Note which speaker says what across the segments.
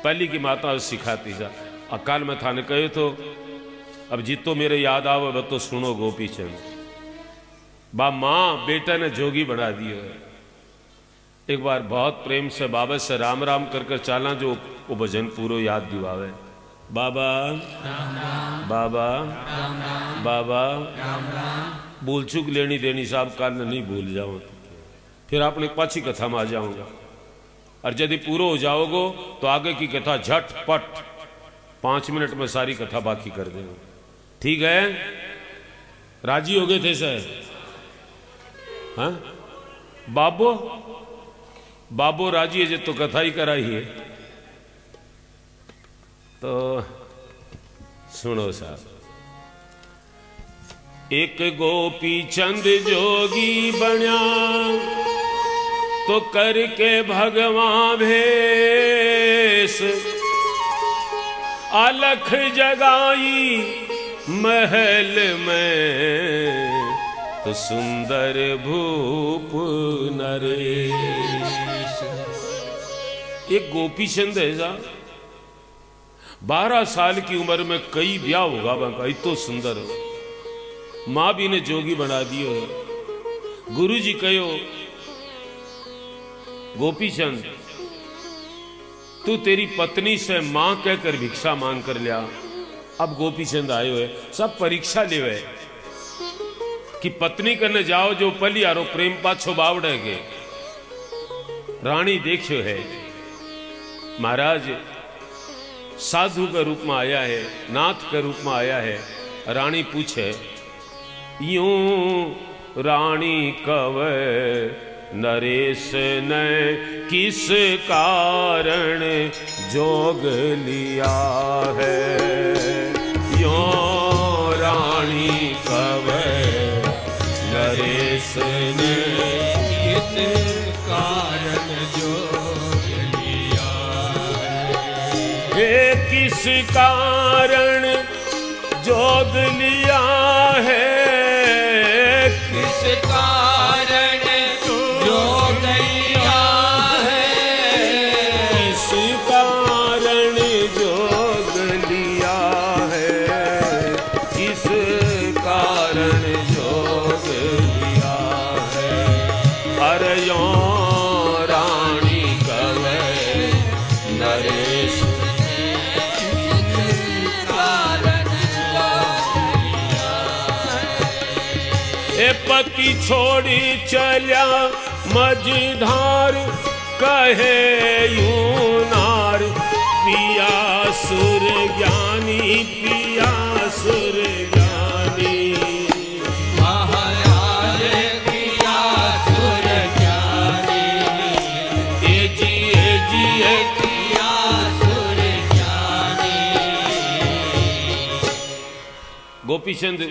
Speaker 1: पहली की माता सिखाती जा। अकाल में थाने कहे तो अब जितो मेरे याद आओ वह तो सुनो गोपी चंद। बा माँ बेटा ने जोगी बना दियो है। एक बार बहुत प्रेम से बाबा से राम राम कर कर चाला जो वो भजन पूरो याद दिवावे। बाबा बाबा बाबा भूल चूक लेनी देनी साहब काल ने नहीं भूल जाऊं, फिर आपने पाछी कथा में आ जाऊंगा। और यदि पूरा हो जाओगे तो आगे की कथा झटपट 5 मिनट में सारी कथा बाकी कर देंगे। ठीक है, राजी हो गए थे सर? हाँ बाबो बाबो राजी है जो तो कथा ही कराई है। तो सुनो साहब, एक गोपी चंद जोगी बन्या तो करके भगवान भेष, अलख जगाई महल में तो सुंदर भूप नरेश। एक गोपी चंद है साहब, 12 साल की उम्र में कई ब्याह होगा बाका, इतो सुंदर हो। मां भी ने जोगी बना दियो है। गुरु जी कहो गोपी चंद तू तेरी पत्नी से मां कहकर भिक्षा मांग कर लिया। अब गोपी चंद आयो है, सब परीक्षा ले हुए कि पत्नी करने जाओ जो पली आरो प्रेम पाछो बावड़े के। रानी देखियो है महाराज साधु के रूप में आया है, नाथ के रूप में आया है। रानी पूछे यूं रानी कवे नरेश ने किस कारण जोग लिया है। यूं रानी कवे नरेश ने किस कारण जोग लिया है। किस कारण जोग लिया है, किस कारण जोग लिया है, किस कारण जोग लिया है, किस कारण जोग लिया है। अरे यो रानी कवे नरेश पति छोड़ी चल्या मझधार, कहे यूं नार पिया सुर ज्ञानी, पिया सुर ज्ञानी। महाराज पिया सुर ज्ञानी, ए जी पिया सुर ज्ञानी। गोपी चंद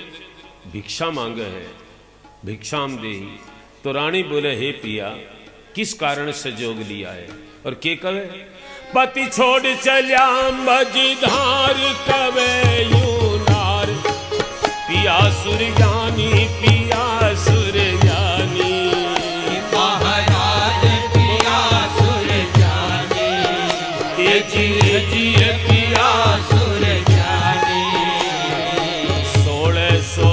Speaker 1: भिक्षा मांगे है, भिक्षाम देही। तो रानी बोले हे पिया किस कारण से जोग लिया है। और के कवे पति छोड़ चल्या मझधार, कवे यूं नार पिया सुर ज्ञानी, पिया सुर ज्ञानी। महाराज पिया सुर ज्ञानी, ए जी पिया सुर ज्ञानी। 1600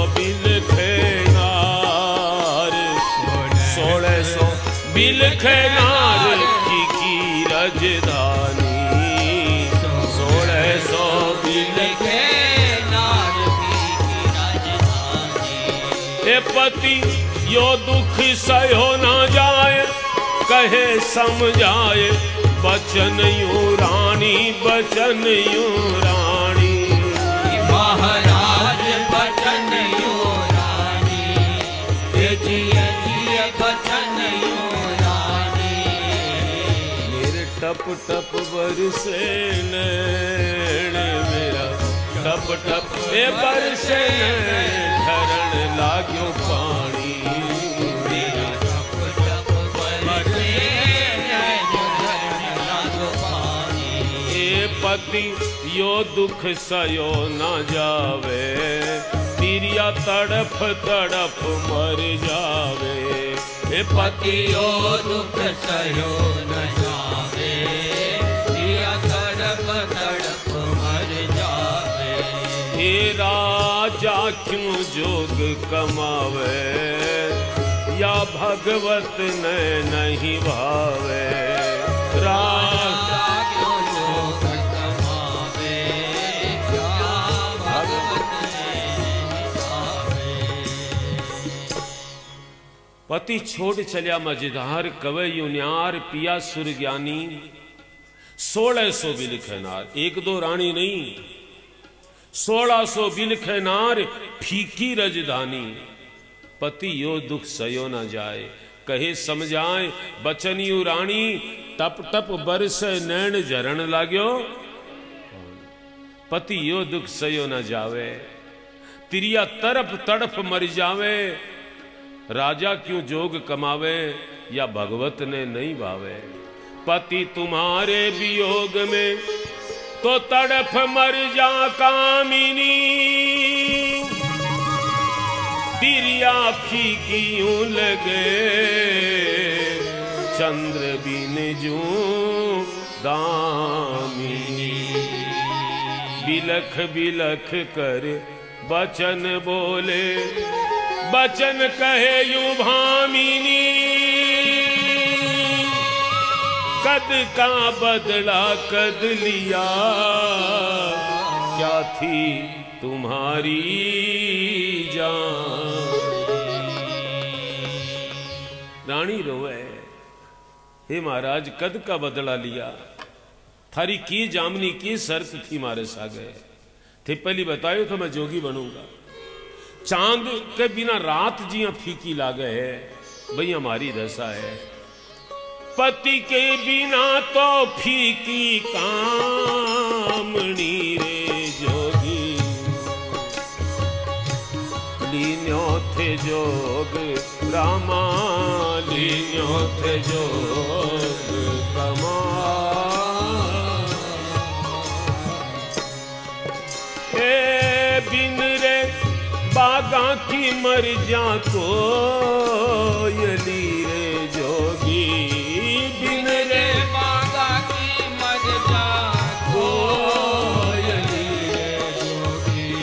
Speaker 1: बिलखे नार की राजधानी। 1600 बिलखे नार की राजधानी। ए पति यो दुख सहो ना जाए, कहे समझाए बचन यूं रानी, बचन यूं रानी। महाराज बचन यूं रानी, ए जी बचन यूं रानी। मेरे टप टप बरसे नैन, मेरा टप टप बरसे नैन, धरण लाग्यो पानी। मेरा टप टप बरसे नैन, धरण लाग्यो पानी। ए पति यो दुख सयो ना जावे, तिरिया तड़फ तड़फ मर जावे। हे पतियो दुख सयो न जावे, तिरिया तड़फ क्यों जोग कमावे, या भगवत ने नहीं भावे। राजा क्यों जोग कमावे, या भगवत ने नहीं भावे। पति छोड़ चलिया मझधार, कवे यून्यार पिया सुर ज्ञानी। 1600 बिलखे नार, एक दो रानी नहीं, 1600 बिलखे नार फीकी रजधानी। पति यो दुख सयो न जाए, कहे समझाए बचन यू रानी। टप टप बरस नैन झरण लाग्यो, पति यो दुख सयो न जावे। तिरिया तरफ तड़फ मर जावे, राजा क्यों जोग कमावे, या भगवत ने नहीं भावे। पति तुम्हारे वियोग में तो तड़फ मर जा कामिनी। तिरिया फीकी यूं लगे, चंद्र बिन जू दामिनी। बिलख बिलख कर बचन बोले, बचन कहे यूं भामिनी। कद का बदला कद लिया, क्या थी तुम्हारी जान। रानी रोवे, हे महाराज कद का बदला लिया, थारी की जामनी की शर्त थी मारे सागे। थे पहली बतायो तो मैं जोगी बनूंगा। चांद के बिना रात जिया फीकी लागे है, भाई हमारी दशा है। पति के बिना तो फीकी कामनी रे जोगी। लीन्यो थे जोग रामा, लीन्यो थे जोग कमा। ए बिन रे बागा की मर जा कोयली रे जोगी। बिन रे बागा की मर जा कोयली रे जोगी।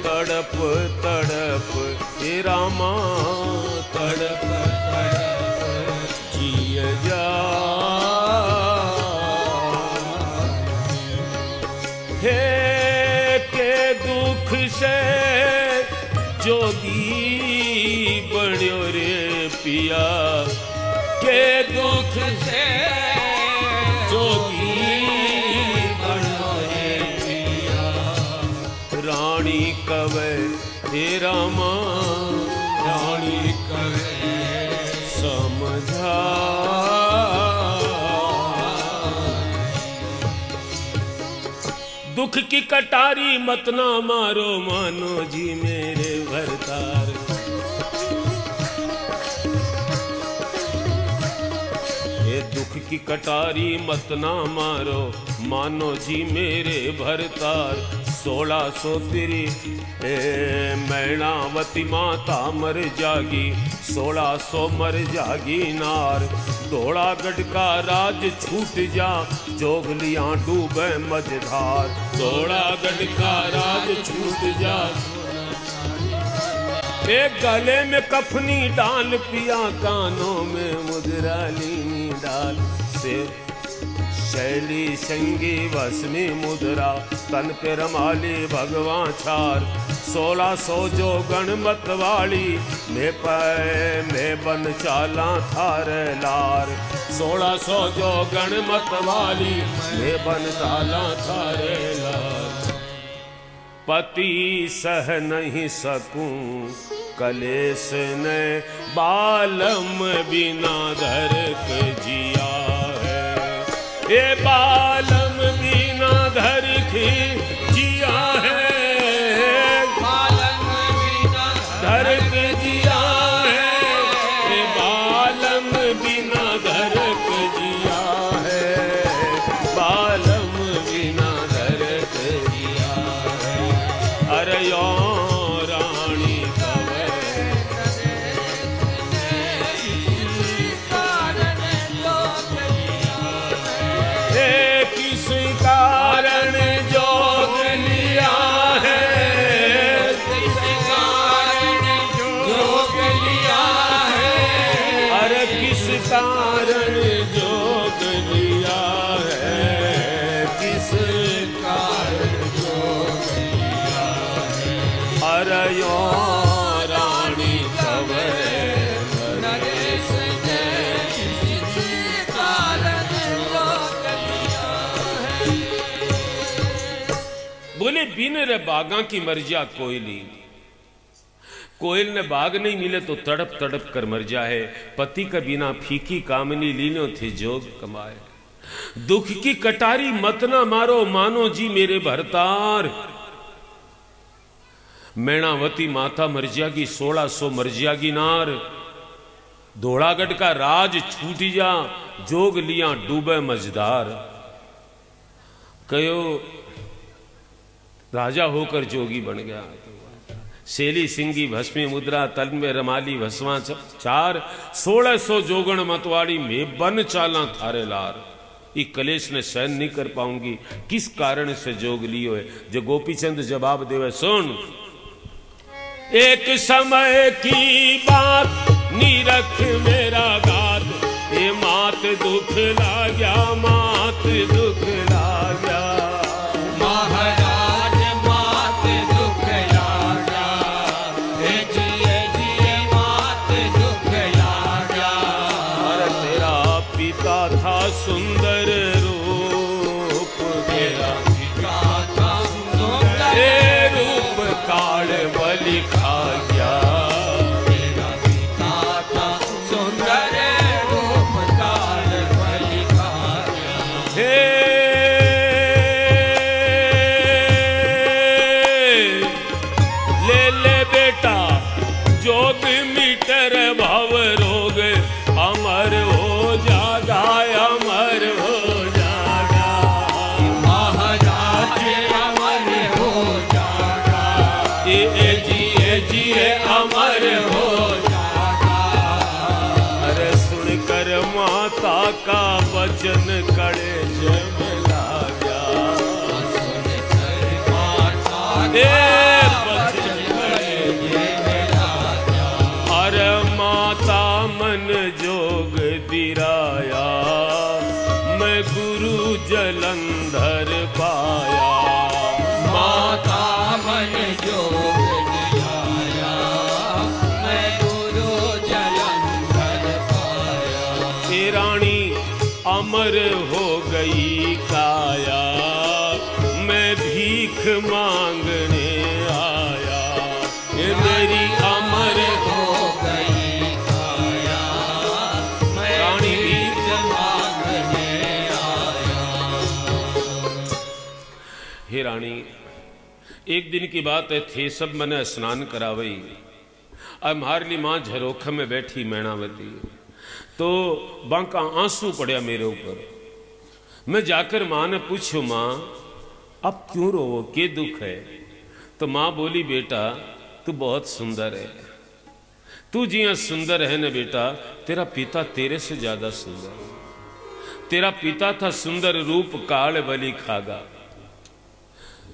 Speaker 1: तड़प तड़प हे रामा, तड़प तड़प जिय जा। हे के दुख से जोगी बड़ो रे पिया, के दुख से जोगी बड़ो रे पिया। रानी कवे हे रामा, रानी कवे समझा। दुख की कटारी मत ना मारो, मानो जी मेरे भरतार। ये दुख की कटारी मत ना मारो, मानो जी मेरे भरतार। 1600 तिरी मैणावती माता मर जागी, 1600 मर जागी नार। धोड़ागढ़ का राज छूट जा, जोगलियां डूबे मझधार। धोड़ागढ़ का राज छूट जा, एक गले में कफनी डाल पिया, कानों में मुद्रालीनी डाल। से शैली संगी भस्मी मुद्रा, तन पे रमाली भगवान छार। 1600 जो गणमत वाली, मैं बन चाला थार लार। 1600 जो गणमत वाली, मैं बन चाला थार लार। पति सह नहीं सकूं कलेश ने, बालम बिना धरक जिया है। ये बालम बिना धरक जिया है, बालम बिना धरक जिया है। ये बालम बिना धरक जिया है, बालम बिना धरक जिया है। अरे यो रानी कवे भयो रानी कवे बोले बिन रे बागा की मर जा कोयली। कोयल ने बाग नहीं मिले तो तड़प तड़प कर मर जाए। पति के बिना फीकी कामनी लीनो थे जोग कमाए। दुख की कटारी मत ना मारो मानो जी मेरे भरतार। मैणावती माता मर जागी 1600 मर जागी नार। धोड़ागढ़ का राज छूट जा जोग लिया डूबे मजदार। कयो राजा होकर जोगी बन गया। सेली सिंगी भस्मी मुद्रा तल में रमाली भस्मा चार। 1600 जोगण मतवाड़ी में बन चाला थारे लार। ये कलेश ने सहन नहीं कर पाऊंगी किस कारण से जोग लियो है। जो गोपीचंद जवाब देवे सुन। एक समय की बात निरख मेरा गात। ये मात दुख लागया मात दुख लागया। सुंदर रूप तेरा था सुंदर रूप काल बलि खा गया। तेरा पिता था सुंदर रूप काल बलि खा गया। हे ले ले बेटा जोग मीटर भव रोग अमर हो जागा अमर हो जागा। महाराज अमर हो जागा। जी अमर हो जागा। अरे सुनकर माता का वचन कड़े जम लागा। सुनकर माता वचन कड़े जम लागा। अरे माता मन जोग दिराया मैं गुरु जलंधर पाया। माता मन जोग दिराया मैं गुरु जलंधर पाया। हे रानी अमर हो गई काया मैं भीख मांगने आया। ये मेरी अमर हो गई काया मैं रानी भीख मांगने आया। हे रानी एक दिन की बात है थे सब मैंने स्नान करावई। अब मारली माँ झरोख में बैठी मैणावती तो बांका आंसू पड़या मेरे ऊपर। मैं जाकर माँ ने पूछो माँ अब क्यों रो के दुख है। तो माँ बोली बेटा तू बहुत सुंदर है। तू जिया सुंदर है न बेटा तेरा पिता तेरे से ज्यादा सुंदर। तेरा पिता था सुंदर रूप काल बलि खागा।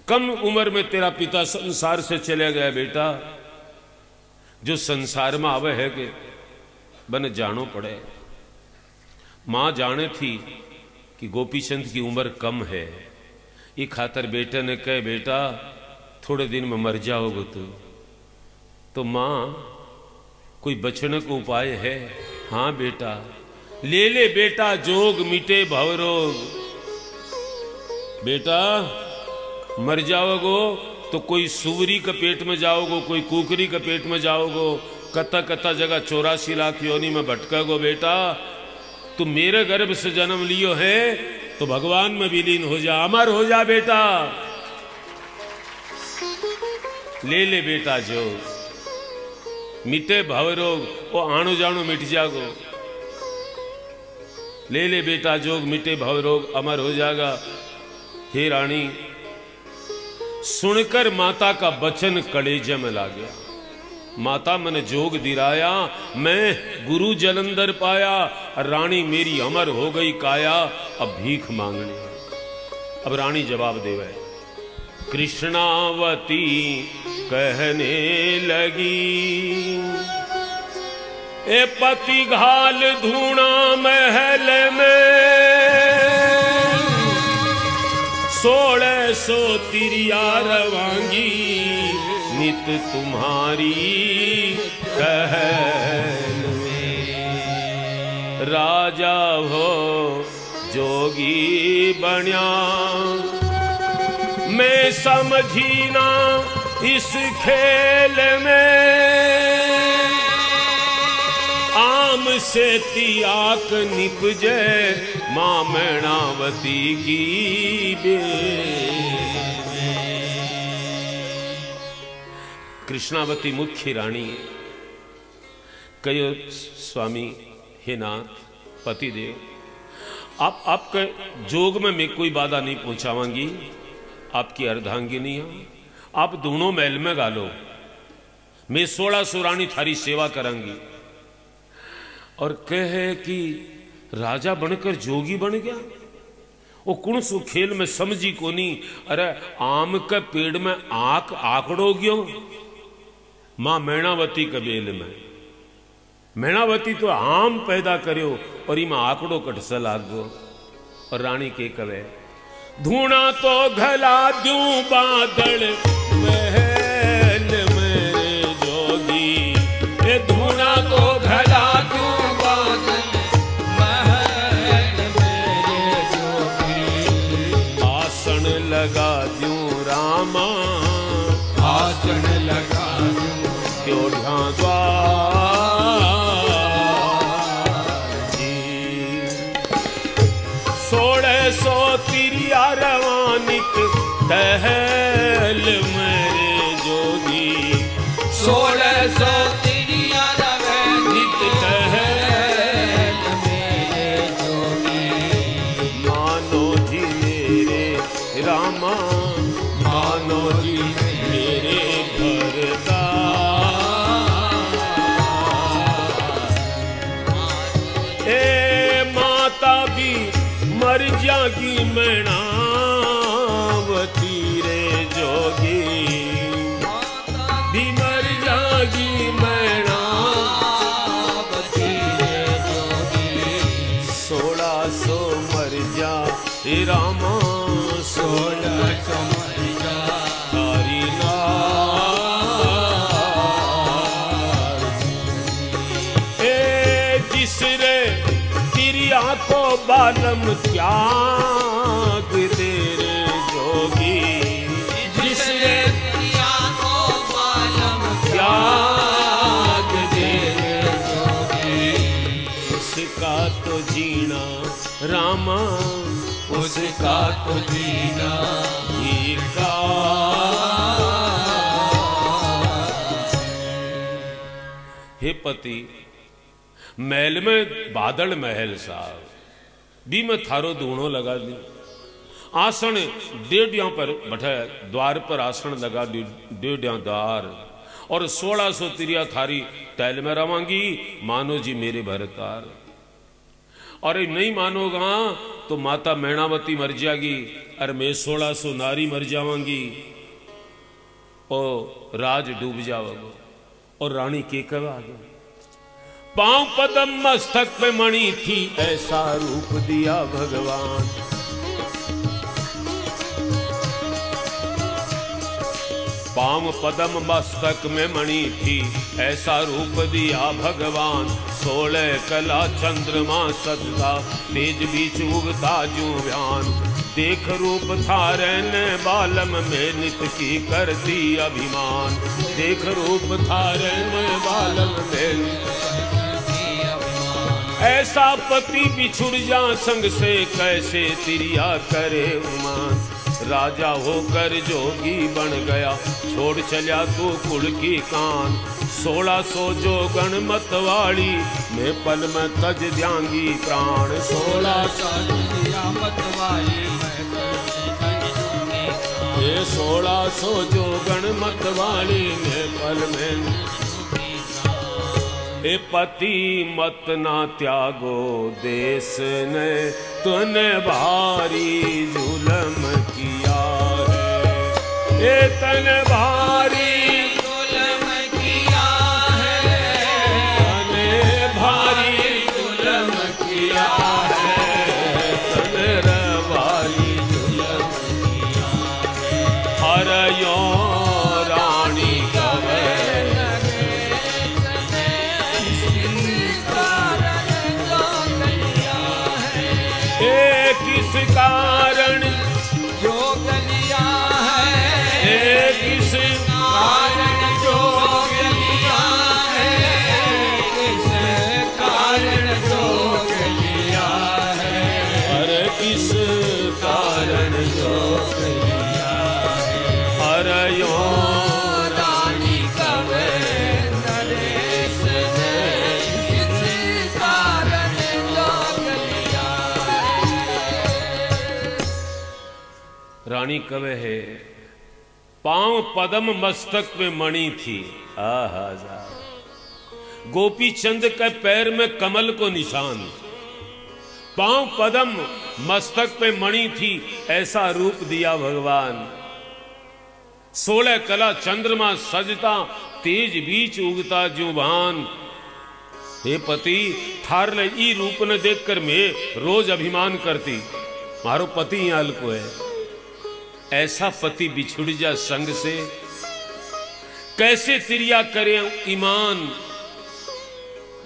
Speaker 1: कम उम्र में तेरा पिता संसार से चले गया बेटा। जो संसार में आवे है के बन जानो पड़े। मां जाने थी कि गोपीचंद की उम्र कम है। ये खातर बेटे ने कहे बेटा थोड़े दिन में मर जाओगे तू। तो मां कोई बचने को उपाय है। हाँ बेटा ले ले बेटा जोग मिटे भवरोग। बेटा मर जाओगो तो कोई सुवरी के पेट में जाओगो कोई कुकरी के पेट में जाओगो। कत्ता कत्ता जगह 84 लाख योनि में भटकोगो। बेटा तू मेरे गर्भ से जन्म लियो है तो भगवान में विलीन हो जा अमर हो जा बेटा। ले ले बेटा जो मिटे भवरोग वो आणु जाणु मिट जागो। ले ले बेटा जोग मिटे भवरोग अमर हो जाएगा। हे रानी सुनकर माता का वचन कलेजे में ला गया। माता मन जोग दिराया मैं गुरु जलंधर पाया। रानी मेरी अमर हो गई काया अब भीख मांगने। अब रानी जवाब देवे। कृष्णावती कहने लगी ए पति घाल धूणा महल में 1600 तिरिया रवांगी नित तुम्हारी कहल में। राजा हो जोगी बन्या मैं समझी ना इस खेल में। आम से तियाक निपजे मां मैणावती की बेल। कृष्णावती मुख्य रानी कहो स्वामी हे नाथ पतिदेव, आप आपके जोग में मैं कोई बाधा नहीं पहुंचावांगी, आपकी अर्धांगिनी हूं, आप दोनों महल में गालो, मैं 1600 रानी थारी सेवा करांगी। और कहे कि राजा बनकर जोगी बन गया, वो कौन सो खेल में समझी कोनी। अरे आम के पेड़ में आंख आंकड़ो गयो मां मैणावती के बेल में। मैणावती तो आम पैदा करो और इमा आंकड़ो कटस लागो। और रानी के कवे धूना तो घला दूं बादल महल मेरे जोगी, ये धूना तो घला दूं बादल महल मेरे जोगी। आसन लगा दूं रामा, आसन लगा दूं त्योढ़ा द्वार जी। 1600 तिरिया रवानित टहल मेरे जोगी। 1600 तिरिया रवानित टहल मेरे जोगी। मानो जी मेरे रामा, मानो जी मेरे भरता। ए माता भी मर जागी मैणावती रे जोगी, भी मर जागी मैणावती रे जोगी। 1600 मर जा रामा, 1600 मर जा तारी जिसरे तिरिया को बालम त्याग दे रे जोगी। जिसरे तिरिया को बालम त्याग दे रे जोगी। उसका तो जीना रामा, उसका तो जीना ही का। हे पति, महल में बादल महल साहब भी मैं थारो दूणो लगा दी। आसन डेढ़िया पर बैठे, द्वार पर आसन लगा दी, डेढ़िया द्वार। और 1600 तिरिया थारी टहल में रवांगी, मानो जी मेरे भरतार। और नहीं मानोगा तो माता मैणावती मर जाएगी, और मैं 1600 नारी मर जावांगी, और राज डूब जाओगे। और रानी के कहा पांव पदम मस्तक पे मणि थी, ऐसा रूप दिया भगवान। पांव पदम मस्तक में मणि थी, ऐसा रूप दिया भगवान। 16 कला चंद्रमा सजता, तेज बीच उगता जू व्यान। देख रूप थारे ने बालम में नित की करती अभिमान। देख रूप थारे ने बालम में ऐसा पति बिछुड़ जा संग से, कैसे तिरिया करे उमान। राजा होकर जोगी बन गया, छोड़ चलिया तू कुल की कान। 1600 जो गण मतवाली, मैं पल में तज द्यांगी प्राण। 1600 मतवाली, ये 1600 जो गण मतवाली, मैं पल में। ए पति मत ना त्यागो देश ने, तूने भारी जुल्म किया है। ए तने भारी जुल्म किया है, तने भारी जुल्म किया है, तने भारी जुल्म अरयो
Speaker 2: रानी कवे नरेश ने किसी कारण जोग लिया है।
Speaker 1: रानी कवे है, पांव पद्म मस्तक में मणि थी। आहा, गोपी चंद के पैर में कमल को निशान, पांव पद्म मस्तक पे मणि थी, ऐसा रूप दिया भगवान। 16 कला चंद्रमा सजता, तेज बीच उगता जुबान। हे पति, थार ले ई रूप ने देखकर मैं रोज अभिमान करती, मारो पति यहाँ को है। ऐसा पति बिछुड़ जा संग से, कैसे तिरिया करे ईमान।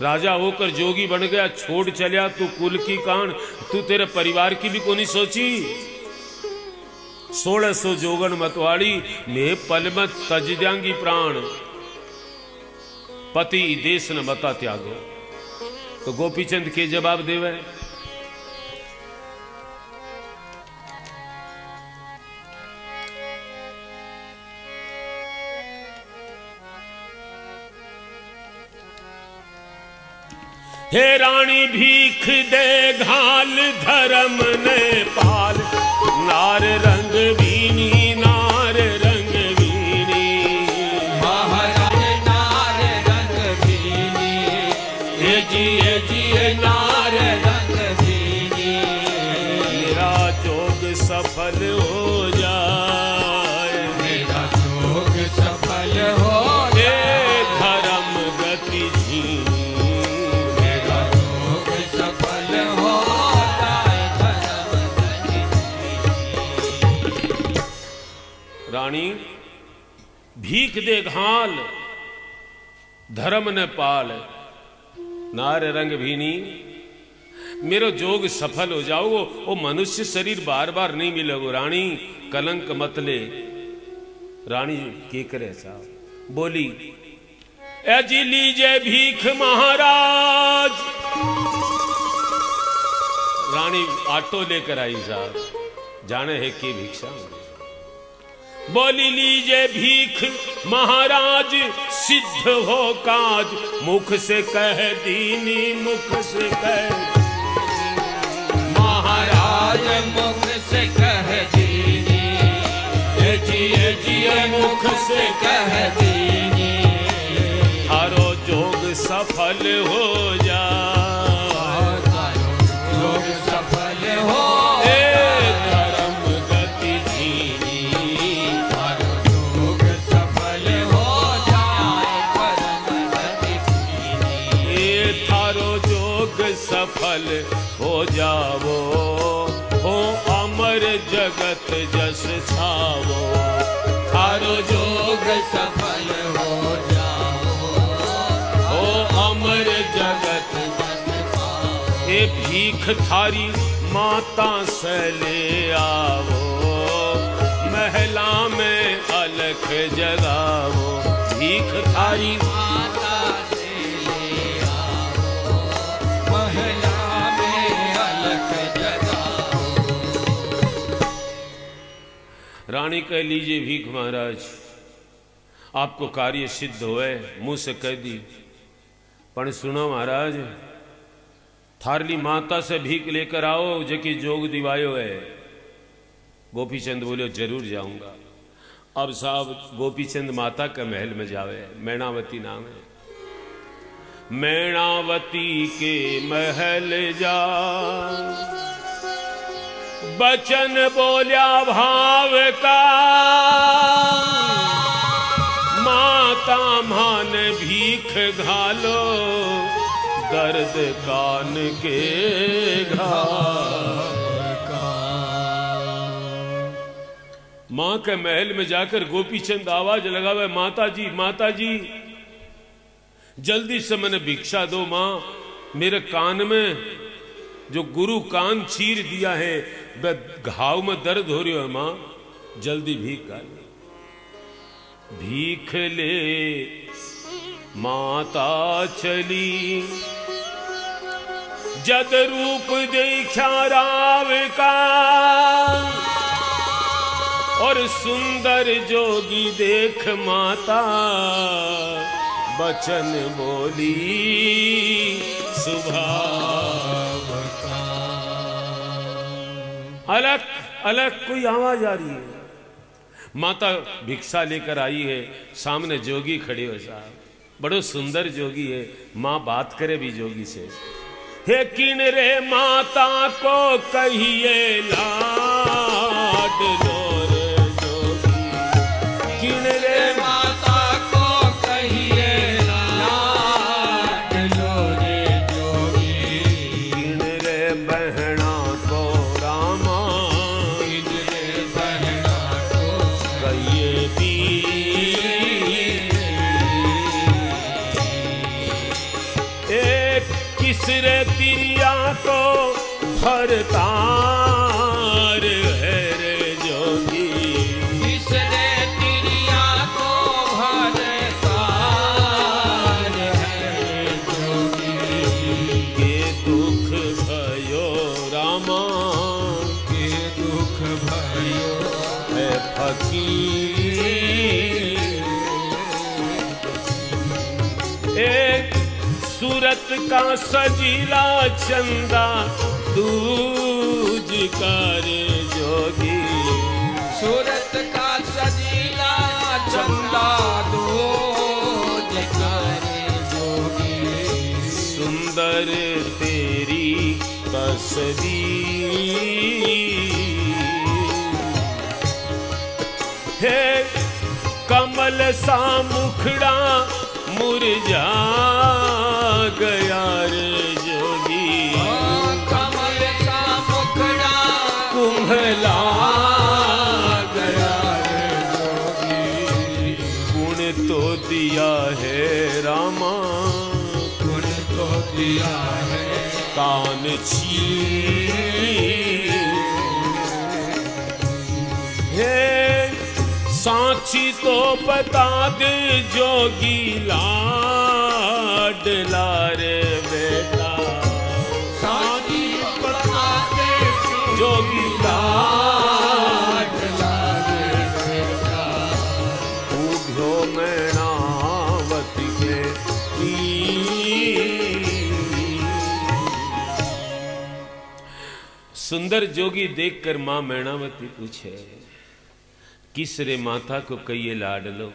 Speaker 1: राजा होकर जोगी बन गया, छोड़ चलिया तू कुल की कान, तू तेरे परिवार की भी कोनी सोची। 1600 जोगन मतवाड़ी, मैं पल में तज द्यांगी प्राण। पति देश न मता त्यागो। तो गोपीचंद के जवाब देवे, हे रानी भीख दे घाल धर्म ने पाल। नार रंग वीणी, नार रंग वीणी,
Speaker 2: महाराज नार रंग वीणी। जी नार रंग वीणी।
Speaker 1: मेरा जोग सफल हो जाए,
Speaker 2: मेरा जोग सफल हो
Speaker 1: जाए। धर्म गति झीनी, रानी भीख दे घाल धर्म ने पाल। नार रंग भीनी, मेरो जोग सफल हो जाओ। वो मनुष्य शरीर बार बार नहीं मिलेगो। रानी कलंक मत ले। रानी के करे साहब बोली, जी लीजिए भीख महाराज। रानी आटो लेकर आई साहब, जाने है कि भिक्षा। बोली लीजिए भीख महाराज, सिद्ध हो काज। मुख से कह दीनी, मुख से कह
Speaker 2: महाराज, मुख से कह दीनी। जी मुख से कह दीनी।
Speaker 1: थारो जोग सफल हो जा,
Speaker 2: जोग सफल हो
Speaker 1: सफल हो जावो। हो अमर जगत जस छावो।
Speaker 2: थारो जोग सफल हो जाओ।
Speaker 1: हो अमर जगत
Speaker 2: जस छावो।
Speaker 1: ये भीख थारी माता से ले आवो। महला में अलख जगावो। भीख थारी
Speaker 2: माता से ले आओ। महला में अलख जगाओ।
Speaker 1: रानी कह लीजिए भीख महाराज, आपको कार्य सिद्ध होए। मुंह से कह दी, पण सुनो महाराज, थारली माता से भीख लेकर आओ जकी जोग दिवायो है। गोपीचंद बोले जरूर जाऊंगा। अब साहब गोपीचंद माता के महल में जावे। मैणावती नाम है। मैणावती के महल जा, बचन बोल्या भाव का। माता मान भीख घालो, दर्द कान के घाव का। मां के महल में जाकर गोपीचंद आवाज लगावे, माता जी, माता जी, जल्दी से मैंने भिक्षा दो। मां, मेरे कान में जो गुरु कान चीर दिया है, वह घाव में दर्द हो रही है। मां, जल्दी भीख डाल। भीख ले माता चली, जद रूप देखा राव का। और सुंदर जोगी देख माता बचन बोली सुभाव का। अलग अलग कोई आवाज आ रही है। माता भिक्षा लेकर आई है, सामने जोगी खड़े हो साहब, बड़ो सुंदर जोगी है। माँ बात करे भी जोगी से, हे किन रे माता को कहिए लाड लो रे जोगी, किन रे
Speaker 2: माता को कहिए लाड लो रे जोगी,
Speaker 1: किन रे बहना को रामा,
Speaker 2: किन रे बहना को
Speaker 1: कहिए भी एक किसरे तिरिया को भरतार है रे जोगी,
Speaker 2: किसने तिरिया को भरतार है जोगी,
Speaker 1: के दुख भयो रामा,
Speaker 2: के दुख भयो
Speaker 1: है फकीर। एक सूरत का सजीला चंदा दूज का रे जोगी,
Speaker 2: सूरत का सजीला चंदा दूज का रे जोगी,
Speaker 1: सुंदर तेरी तस्वीर है, कमल सा मुखड़ा मुरझा गया रे जोगी,
Speaker 2: कमल का मुखड़ा
Speaker 1: कुम्हला
Speaker 2: गया रे जोगी,
Speaker 1: गुण तो दिया है रामा,
Speaker 2: गुण तो दिया है
Speaker 1: कान छीन है, सांची तो बता दे जोगी लाड लारे बेटा,
Speaker 2: साची बता दे
Speaker 1: जोगी लाड
Speaker 2: लागे बेटा,
Speaker 1: उभ्यो मैनावती के सुंदर जोगी देखकर मां मैनावती पूछे, किस रे माता को कहिए लाड लो।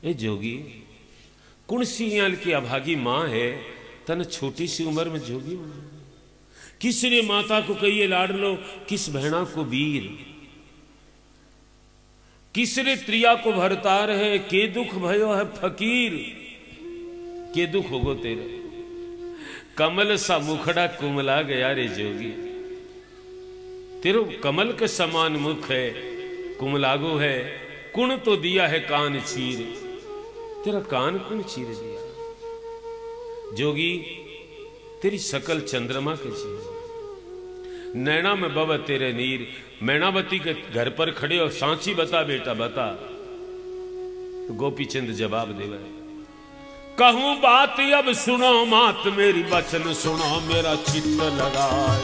Speaker 1: ए जोगी कुण सियाल की अभागी मां है, तन छोटी सी उम्र में जोगी बना। किस रे माता को कहिए लाड लो, किस बहना को वीर, किस रे त्रिया को भरतार है, के दुख भयो है फकीर, के दुख होगो तेरे। कमल सा मुखड़ा कुमला गया रे जोगी, तेरो कमल के समान मुख है, कुमलागो है, कुण तो दिया है कान चीर, तेरा कान कुण चीर दिया। जोगी तेरी सकल चंद्रमा के चीर, नैना में बब तेरे नीर। मैनावती के घर पर खड़े और सांची बता बेटा बता। तो गोपीचंद जवाब देवे, कहूं बात अब सुनो मात मेरी, बचन सुनो मेरा चित्त लगाए।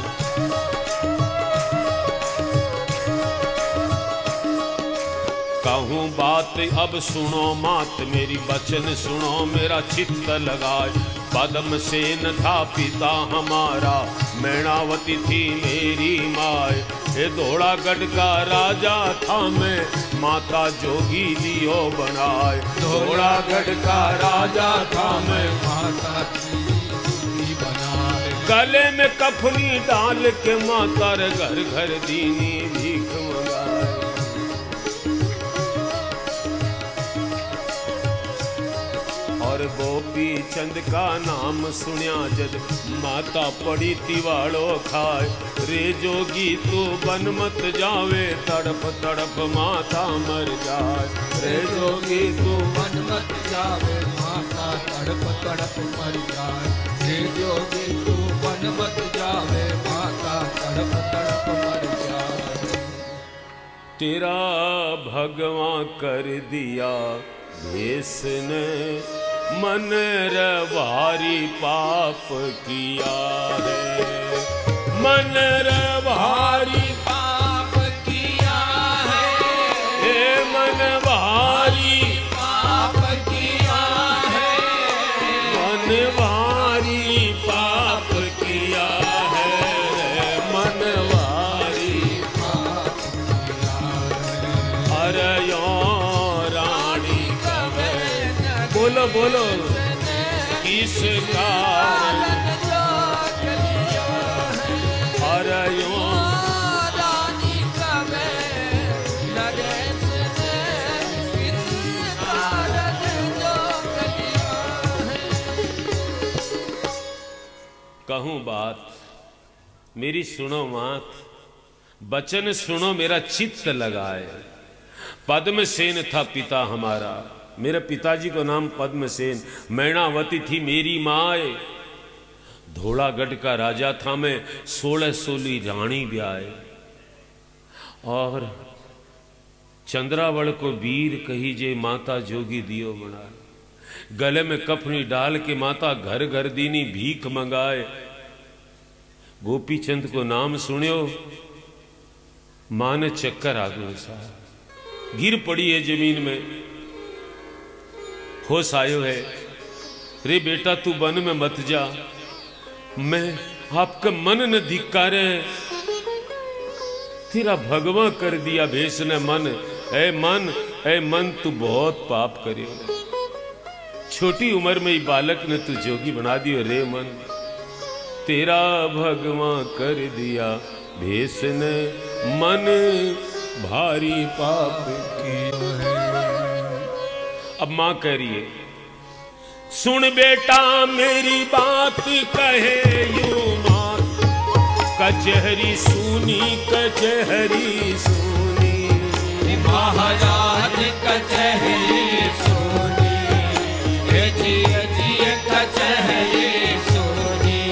Speaker 1: कहूं बात अब सुनो मात मेरी, बचन सुनो मेरा चित्त लगाए। पद्म सेन था पिता हमारा, मैनावती थी मेरी माए। ये धोड़ागढ़ का राजा था मैं, माता जोगी लियो बनाए। धोड़ागढ़ का राजा था मैं,
Speaker 2: माता जोगी बनाए।
Speaker 1: गले में कफनी डाल के माता रे घर घर दीनी भीख मंगाए। और गोपी चंद का नाम सुनिया जद, माता पड़ी तिवाड़ो खाए। रे जोगी तू बन मत जावे, तड़प तड़प माता मर जाए। रे जोगी तू
Speaker 2: मन मत जावे, माता तड़प तड़प मर जाए। रे जोगी तू मन मत जावे, माता तड़प तड़प मर जाए।
Speaker 1: तेरा भगवान कर दिया भेष ने, मन रवारी पाप किया है। मन रवारी
Speaker 2: पाप किया है,
Speaker 1: अरे यो रानी कवे बोलो बोलो किस कारण अरे यो
Speaker 2: रानी कवे नरेश ने किस कारण जो कलिया है।
Speaker 1: कहूं बात मेरी सुनो मात, बचन सुनो मेरा चित्त लगाए। पद्मसेन था पिता हमारा, मेरे पिताजी को नाम पद्मसेन, मैणावती थी मेरी माए। धोलागढ़ का राजा था मैं, 16 सोली रानी ब्याए। और चंद्रावल को वीर कही जे माता जोगी दियो बना। गले में कफनी डाल के माता घर घर दीनी भीख मंगाए। गोपी चंद को नाम सुनियो, मां ने चक्कर आ गयो सा, गिर पड़ी है जमीन में। होश आयो है, रे बेटा तू वन में मत जा, मैं आपका मन न धिक्कारे, तेरा भगवान कर दिया भेष ने मन। ए मन तू बहुत पाप करियो, छोटी उम्र में ही बालक ने तू जोगी बना दियो रे मन। तेरा भगवान कर दिया भेष ने मन, भारी पाप किया है। अब मां कह रही है, सुन बेटा मेरी बात कहे यूं मात, कचहरी सुनी कचहरी सुनी,
Speaker 2: महाराज कचहरी सुनी, जी कचहरी सुनी।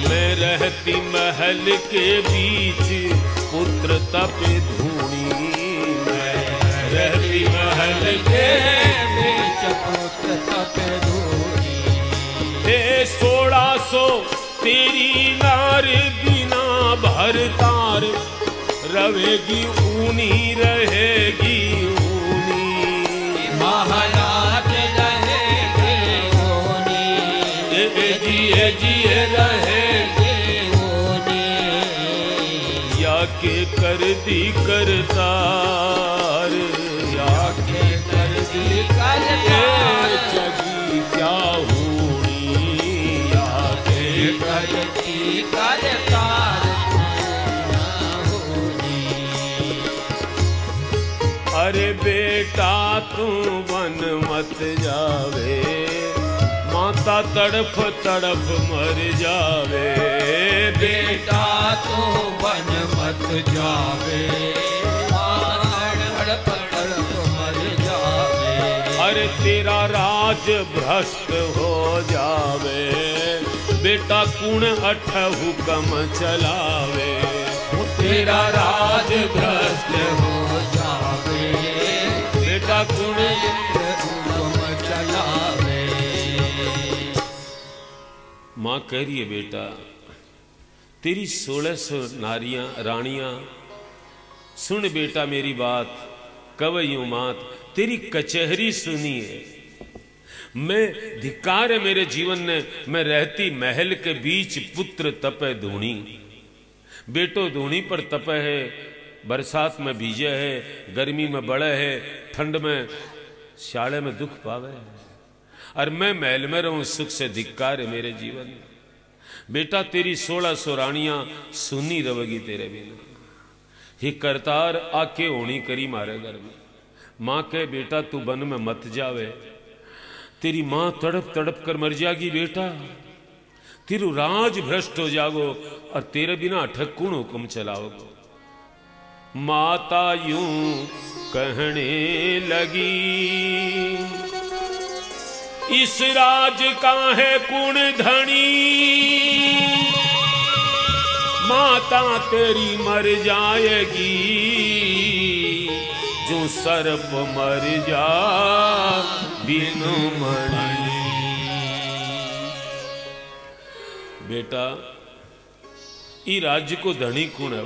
Speaker 1: मैं रहती महल के बीच पुत्र तपे धूनी, मैं रहती महल के
Speaker 2: बीच पुत्र तपे धूनी।
Speaker 1: 1600 तेरी नार बिना भरतार, रवेगी ऊनी रहेगी ऊनी,
Speaker 2: महाराज रहेगी ऊनी,
Speaker 1: जिए
Speaker 2: रहेगी ऊनी।
Speaker 1: या के कर दी करतार, या
Speaker 2: के कर दी करतार,
Speaker 1: जगी क्या होनी, या के
Speaker 2: कर दी करतार होनी।
Speaker 1: अरे बेटा तू वन मत जावे, माता तड़फ तड़फ मर जावे।
Speaker 2: बेटा तू वन मत जावे, तड़प तड़प मर जावे।
Speaker 1: अरे तेरा राज भ्रष्ट हो जावे, बेटा कुण 8 हुक्म चलावे।
Speaker 2: तेरा राज भ्रष्ट हो जावे,
Speaker 1: बेटा कुण
Speaker 2: हुक्म चलावे।
Speaker 1: मां कह रही है, बेटा तेरी 1600 नारियां रानियां, सुन बेटा मेरी बात, कवयूं मात, तेरी कचहरी सुनिए। मैं धिक्कार है मेरे जीवन ने, मैं रहती महल के बीच पुत्र तपे धूणी। बेटो धूणी पर तपे है, बरसात में भीजे है, गर्मी में बड़े है, ठंड में शाले में दुख पावे, और मैं महल में रहूं सुख से धिक्कार है मेरे जीवन। बेटा तेरी 1600 रानियां सुनी रवेगी तेरे बिना, ही करतार आके होनी करी मारे घर में। मां कहे बेटा तू वन में मत जावे, तेरी मां तड़प तड़प कर मर जाएगी बेटा, तेरू राज भ्रष्ट हो जागो, और तेरे बिना ठक्कुण हुक्म चलाओगो। माता यूं कहने लगी, इस राज का है कुण धनी, माता तेरी मर जाएगी, जो सर्प मर जा बिनु मणि। बेटा ई राज्य को धनी कौन है?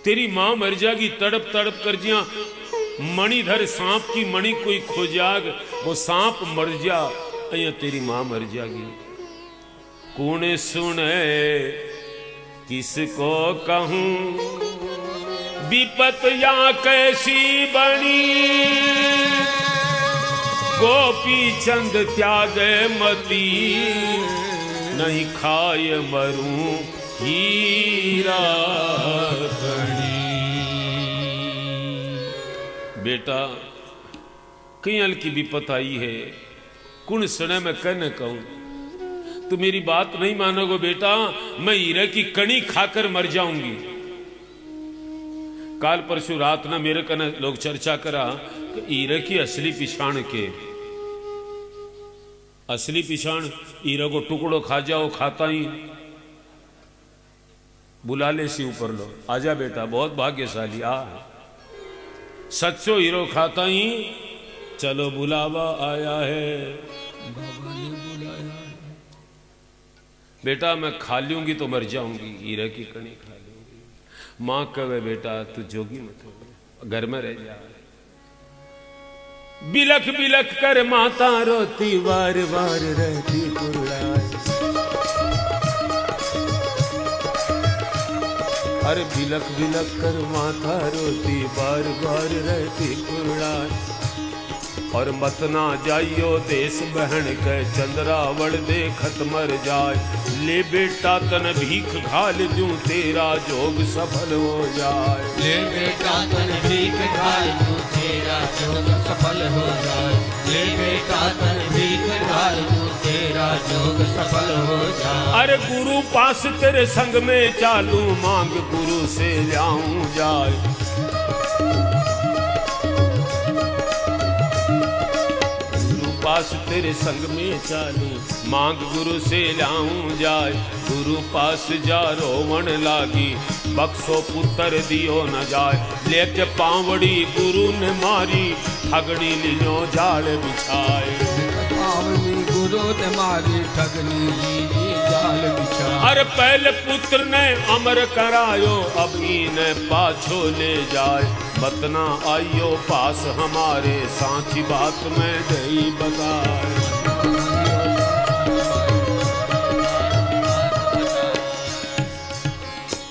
Speaker 1: तेरी मां मर जाएगी तड़प तड़प कर, जिया मणिधर सांप की मणि कोई खो जाग, वो सांप मर जा, अया तेरी मां मर जाएगी। कौन सुने किसको कहूं, विपत या कैसी बनी, गोपी चंद त्यागे मती, नहीं खाए मरूं हीरा बनी। बेटा कई हल की विपत आई है, कुण सने में कहने कहूं, तू मेरी बात नहीं मानोगे बेटा, मैं हीरे की कणी खाकर मर जाऊंगी। काल परसों रात ना मेरे कने लोग चर्चा करा कि हीरे की असली पिछाण के, असली पिछाण हीरे को टुकड़ो खा जाओ, खाता ही बुला ले सी ऊपर लो, आजा बेटा बहुत भाग्यशाली आ, सच्चो हीरो खाता ही, चलो बुलावा आया है,
Speaker 2: बाबा ने बुलाया है।
Speaker 1: बेटा मैं खा लूंगी तो मर जाऊंगी, हीरे की कणी खा लूंगी। मां कहे बेटा तू जोगी मत हो, घर में रह जा। बिलख बिलख कर माता रोती, वार वार रहती कुर्राए। अरे बिलख बिलख कर माता रोती, बार बार रहती कुर्राए। और मत ना जाइयो देश बहन के, चंद्रावल देखत मर जाए। ले बेटा तन भीख घाल दूं, तेरा जोग सफल हो जाए।
Speaker 2: ले बेटा तन भीख घाल दूं, तेरा जोग सफल हो जाए। ले बेटा तन भीख घाल दूं, तेरा जोग सफल हो जाए।
Speaker 1: अरे गुरु पास तेरे संग में चालू, मांग गुरु से लाऊं जाए। पास तेरे संग में चालू, मांग गुरु से लाऊं जाए। गुरु पास जा रोवण लागी, बक्सो पुत्र दियो न जाए। लेके पावड़ी गुरु ने मारी, ठगड़ी लियो जाल बिछाए।
Speaker 2: पावड़ी गुरु ने मारी, ठगनी ली जाल बिछाए।
Speaker 1: अरे पहले पुत्र ने अमर करायो, अब इने पाछो ले जाए। बतना आइयो पास हमारे, सांची बात में दई बताए।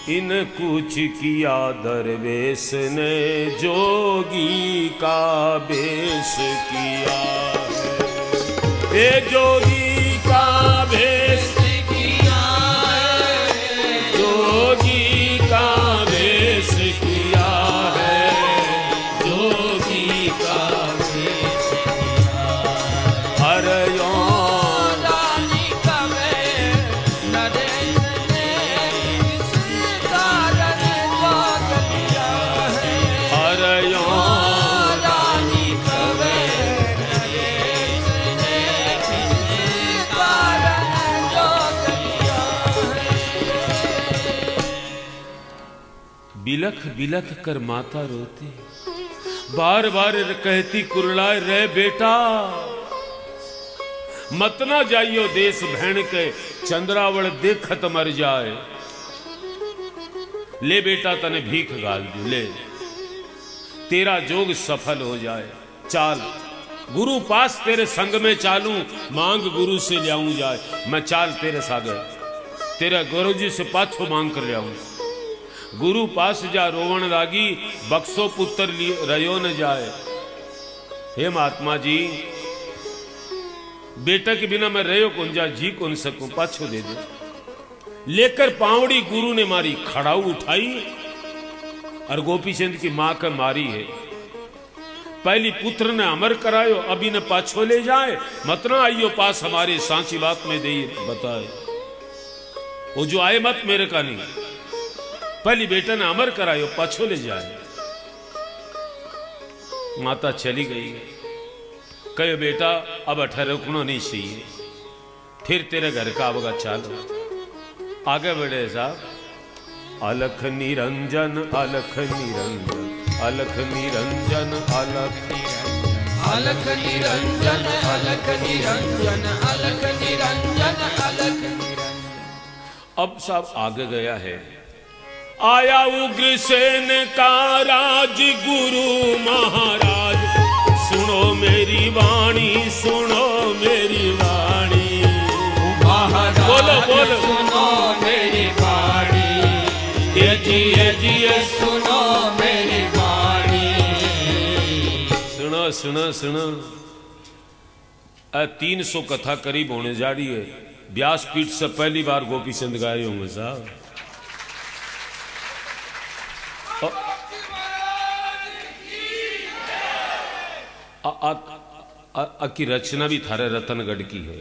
Speaker 1: इन कुछ किया दरवेश ने, जोगी का बेश किया है। ए जोगी का बेश किया है, जोगी का बेश किया है, जोगी का बेश किया है। अरे यो
Speaker 2: रानी कवे नरेश ने, किसी कारण जोग लिया है।
Speaker 1: अरे यो
Speaker 2: रानी कवे नरेश ने, किसी कारण जोग लिया है।
Speaker 1: बिलख बिलख कर माता रोती, बार बार कहती कुरलाए रे बेटा, मत ना जाइयो देश भैन के, चंद्रावल देखत मर जाए। ले बेटा तने भीख गाल दू, ले तेरा जोग सफल हो जाए। चाल गुरु पास तेरे संग में चालू, मांग गुरु से लियाऊं जाए। मैं चाल तेरे सागर, तेरा गुरु जी से पाछो मांग कर लियाऊं। गुरु पास जा रोवण लागी, बक्सो पुत्र रयो न जाए। हे महात्मा जी, बेटा के बिना मैं रहो कौन जा, जी कौन सकूं, पाछो दे दे। लेकर पावड़ी गुरु ने मारी, खड़ाऊ उठाई और गोपीचंद की मां का मारी है। पहली पुत्र ने अमर करायो, अभी ने पाछो ले जाए। मत ना आइयो पास हमारे, सांची बात में दे बताए। वो जो आए मत मेरे का नहीं, पहली बेटा ने अमर करायो, पाछो ले जाए। माता चली गई, कहे बेटा अब अठा रुकना नहीं चाहिए, फिर तेरे घर का आवगा चालो। आगे बढ़े साहब। अलख निरंजन, अलख निरंजन, अलख निरंजन, अलख निरंजन,
Speaker 2: अलख निरंजन, अलख निरंजन, अलख निरंजन, अलख निरंजन।
Speaker 1: अब साहब आगे गया है। आया उग्रसेन का राज, गुरु महाराज सुनो मेरी वाणी, सुनो मेरी वाणी। बोलो बोलो
Speaker 2: सुनो मेरी वाणी, ये जी सुनो मेरी
Speaker 1: सुना सुना 300 कथा करीब होने जा रही है। व्यासपीठ से पहली बार गोपी चंद गाए होंगे साहब। की रचना भी थारे रतनगढ़ की है,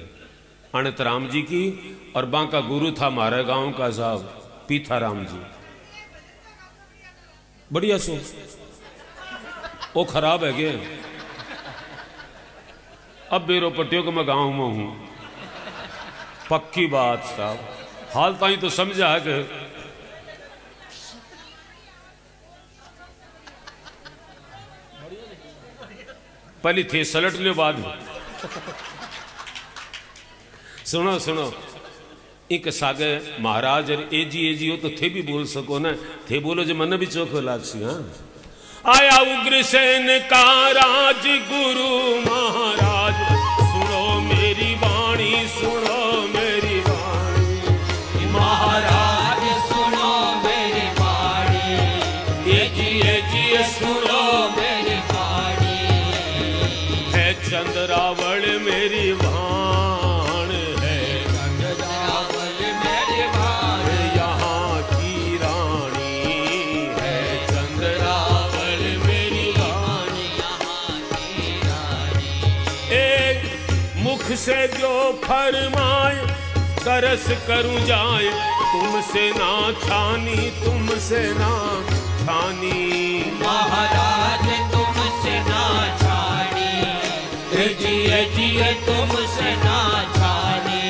Speaker 1: अनंत राम जी की, और बांका गुरु था हमारे गांव का साहब पीथाराम जी। बढ़िया सो वो खराब है क्या? अब बेरो पट्टियों को मैं गांव में हूं, पक्की बात साहब। हाल ताई तो समझा है कि पहली थे सलट लियो बाद में। सुनो सुनो, एक सागे महाराज एजी हो तो थे भी बोल सको ना, थे बोलो जो मन भी चोखो लागसी। हाँ, आया उग्रसेन का राज गुरु महाराज, सुनो मेरी वाणी, सुनो मेरी वाणी
Speaker 2: महाराज, सुनो मेरी वाणी, एजी सुनो मेरी वाणी।
Speaker 1: है चंद्रावल मेरी भाण है,
Speaker 2: चंद्रावल मेरी भाण,
Speaker 1: यहाँ की रानी है।
Speaker 2: चंद्रावल मेरी वाणी, यहाँ की रानी।
Speaker 1: एक मुख से जो फरमाए तरस करूं जाए, तुमसे ना छानी, तुमसे ना छानी।
Speaker 2: महाराज तुमसे ना छानी, जी तुमसे ना छानी।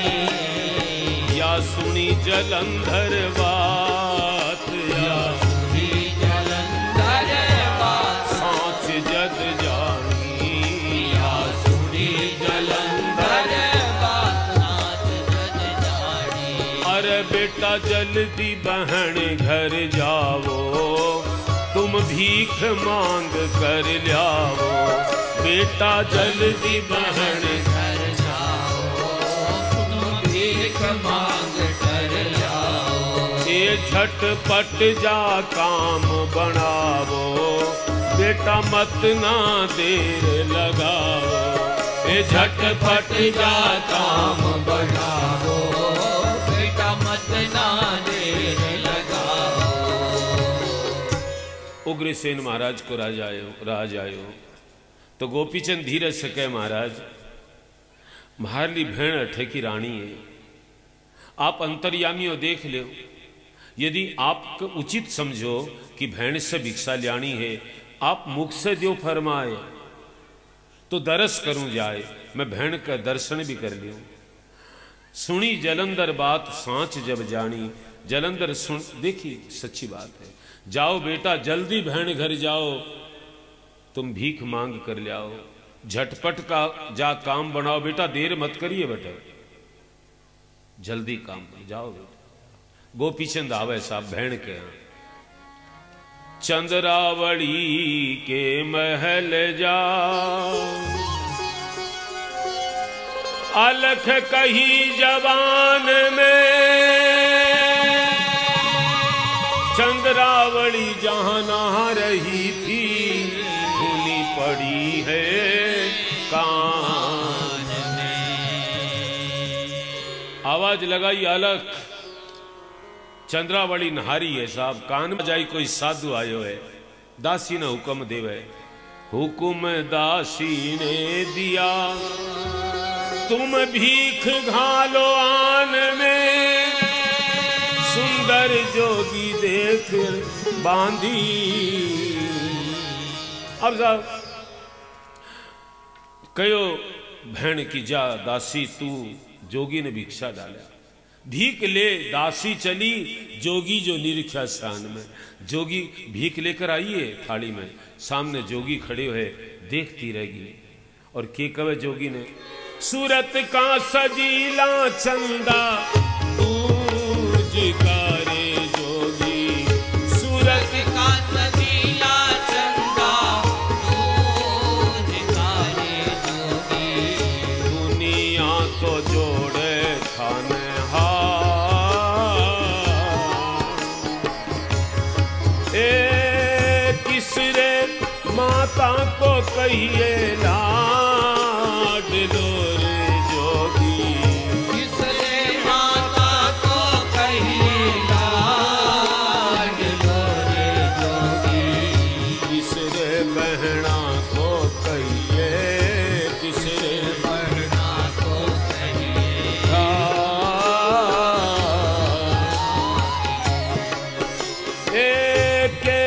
Speaker 1: या सुनी जलंधर बात, या
Speaker 2: सुनी जलंधर बात,
Speaker 1: सांच जद जानी।
Speaker 2: या सुनी जलंधर बात, सांच जद जानी।
Speaker 1: अरे बेटा जल्दी बहन घर जाओ, तुम भीख मांग कर लाओ। बेटा जल्दी बहन
Speaker 2: घर जाओ, तुम भीख मांग कर लाओ।
Speaker 1: ये झटपट जा काम बनावो, बेटा मत ना देर लगाओ। ये झटपट जा काम
Speaker 2: बनाओ, बेटा मत ना देर लगाओ।
Speaker 1: उग्रसेन महाराज को राज आयो तो गोपीचंद धीरज से कहे, महाराज महारली भेण अठे की रानी है, आप अंतर्यामी हो, देख लो। यदि आप उचित समझो कि भेण से भिक्षा ल्याणी है, आप मुख से जो फरमाए तो दरस करूं जाए, मैं भेण का दर्शन भी कर लियो। सुनी जलंधर बात सांच जब जानी, जलंधर सुन, देखिए सच्ची बात है। जाओ बेटा जल्दी भेण घर जाओ, तुम भीख मांग कर ले आओ। झटपट का जा काम बनाओ, बेटा देर मत करिए, बेटा जल्दी काम जाओ। बेटा गोपीचंद आवे साहब भेण के यहाँ। चंद्रावली के महल जा, अलख कही जवान में। चंद्रावली जहां नहा रही थी, धुनी पड़ी है कान में। आवाज लगाई अलख, चंद्रावली नहारी है साहब, कान में जाई कोई साधु आयो है। दासी ने हुक्म देवे, हुक्म दासी ने दिया, तुम भीख घालो आन में। सुंदर जोगी देख बांधी। अब साहब कहो भेण की जा दासी, तू जोगी ने भिक्षा डाला, भीख ले। दासी चली, जोगी जो निरीक्षा स्थान में। जोगी भीख लेकर आइए थाली में, सामने जोगी खड़े हुए देखती रहेगी। और के कवे जोगी ने, सूरत का सजीला चंदा तूज का रे जोगी। सूरत
Speaker 2: का सजीला चंदा तूज का रे जोगी।
Speaker 1: दुनिया तो जोड़े थाने माता को कहिए लाड लो रे जोगी,
Speaker 2: किसरे माता को कहिए लाड लो रे जोगी,
Speaker 1: किसरे बहना को कहिए, किसरे
Speaker 2: बहना को कहिए
Speaker 1: के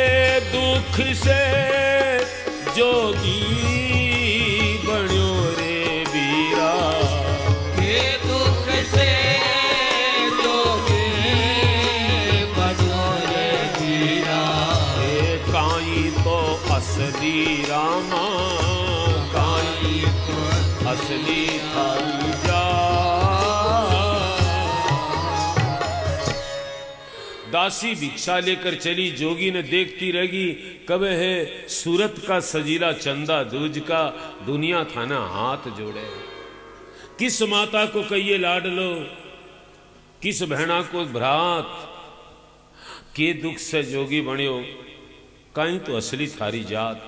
Speaker 1: दुख से जोगी बण्यो रे वीरा,
Speaker 2: के दुख से जोगी बण्यो रे वीरा,
Speaker 1: काई तो असली रामा, काई तो असली थारी जा। दासी भिक्षा लेकर चली, जोगी ने देखती रहेगी, कब है सूरत का सजीला चंदा दूज का, दुनिया थाना हाथ जोड़े। किस माता को कहिए लाड लो, किस बहना को भ्रात, के दुख से जोगी बण्यो, कहीं तो असली थारी जात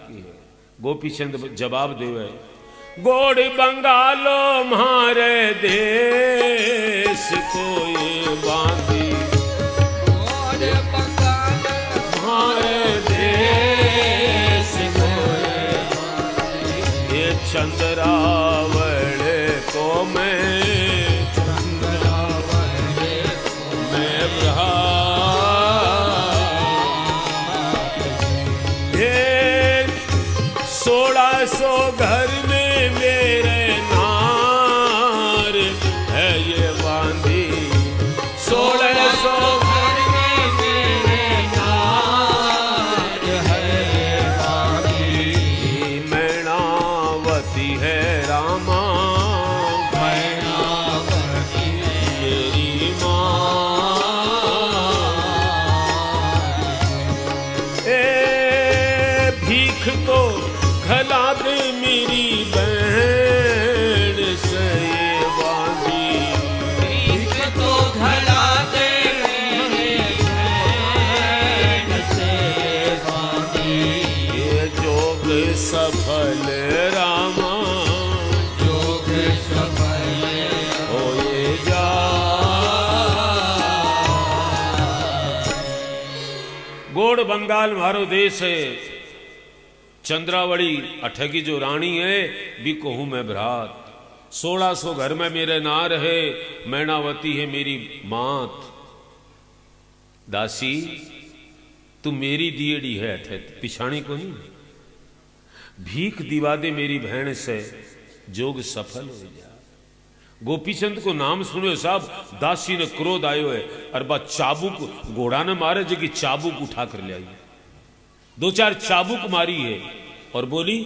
Speaker 1: की है। गोपीचंद जवाब देवे, गोड़ बंगालो मारे देश को ये बांधी, मारे देश को ये चंद्रावड़े को मैं ये 1600 घर में मेरे नार है ये बांधी, 1600
Speaker 2: घर में मेरे नार है बांधी,
Speaker 1: मैनावती है रामा,
Speaker 2: मैनावती
Speaker 1: मेरी माँ, ए भीख तो खला दे मेरी बहन से ये बांधी,
Speaker 2: भीख तो घला दे मेरे बहन से बांधी,
Speaker 1: ये जोग सफल रामा,
Speaker 2: जोग सफल
Speaker 1: होए जा। गोड़ बंगाल मारो देश है, चंद्रावड़ी अठगी जो रानी है, भी कहूं मैं भ्रात, 1600 घर में मेरे नार है, मैनावती है मेरी मात। दासी तू मेरी दियड़ी है अठे पिछाणी को नहीं, भीख दिवा दे मेरी बहन से, जोग सफल हो जा। गोपीचंद को नाम सुनो साहब, दासी ने क्रोध आयो है, और बा चाबुक घोड़ा ने मारे जगह चाबुक उठा कर ले आई, 2-4 चाबुक मारी है और बोली,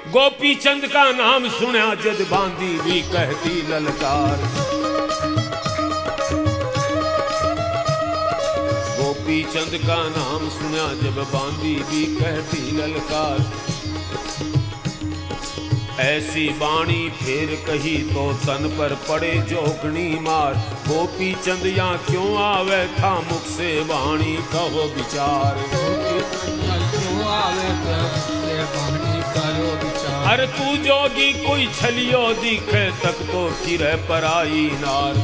Speaker 1: गोपीचंद का नाम सुना जद बांधी भी कहती ललकार, गोपीचंद का नाम सुना जब बांधी भी कहती ललकार, ऐसी बाणी फिर कही तो तन पर पड़े जोगनी मार, गोपीचंद यहाँ क्यों आवे था मुख से वाणी कहो विचार,
Speaker 2: क्यों आवे से वाणी करो विचार,
Speaker 1: अरे तू जोगी कोई छलियो दिखे तक तो फिर पराई नार,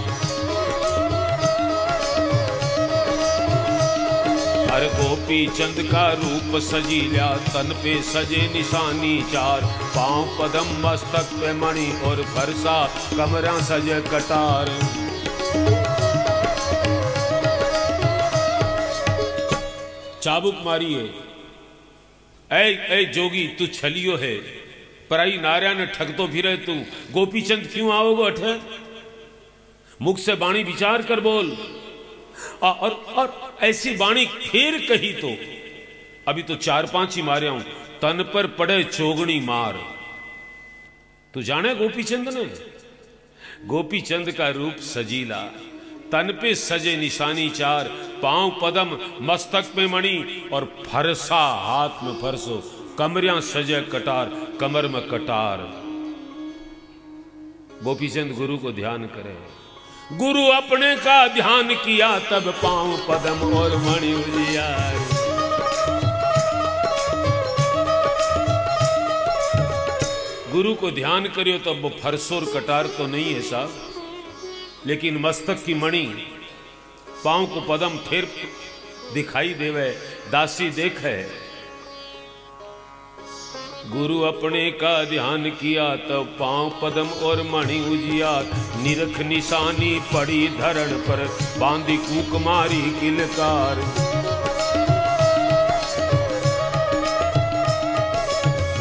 Speaker 1: हर गोपीचंद का रूप सजीला, तन पे सजे निशानी 4, पांव पदम मस्तक पे मणि और फरसा, कमरा सजे कटार। चाबुक मारी है, ऐ जोगी तू छलियो है, पराई नारिया ने ठग तो फिरे तू, गोपीचंद क्यों आओगे अठे, मुख से बाणी विचार कर बोल, और ऐसी बाणी फिर कही तो, अभी तो 4-5 ही मारे हूं, तन पर पड़े चोगनी मार। तू जाने गोपीचंद ने, गोपीचंद का रूप सजीला, तन पे सजे निशानी 4, पांव पदम मस्तक पे मणि और फरसा हाथ में फरसो, कमरियां सजे कटार, कमर में कटार। गोपीचंद गुरु को ध्यान करे, गुरु अपने का ध्यान किया तब पांव पदम और मणि उजियार। गुरु को ध्यान करियो तो वो फरसोर कटार तो नहीं है साहब, लेकिन मस्तक की मणि, पांव को पदम फिर दिखाई देवे, दासी देखे। गुरु अपने का ध्यान किया तब पांव पदम और मणि उजिया, निरख निशानी पड़ी धरण पर, बांधी कूक मारी किलकार।